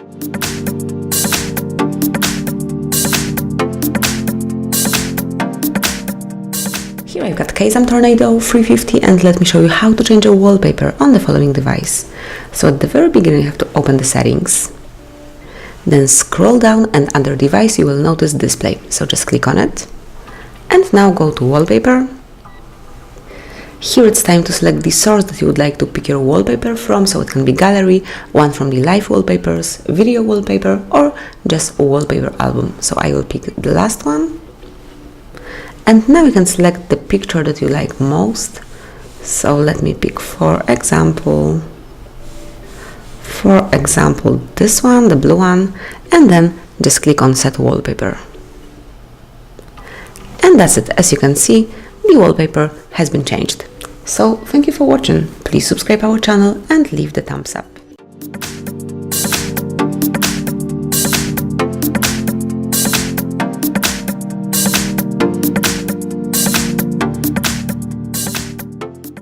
Here I've got KAZAM Tornado 350, and let me show you how to change a wallpaper on the following device. So at the very beginning you have to open the settings, then scroll down and under device you will notice display, so just click on it. And now go to wallpaper. Here it's time to select the source that you would like to pick your wallpaper from, so it can be gallery, one from the live wallpapers, video wallpaper, or just a wallpaper album. So I will pick the last one. And now you can select the picture that you like most. So let me pick for example this one, the blue one, and then just click on set wallpaper. And that's it. As you can see, the wallpaper has been changed. So thank you for watching. Please subscribe our channel and leave the thumbs up.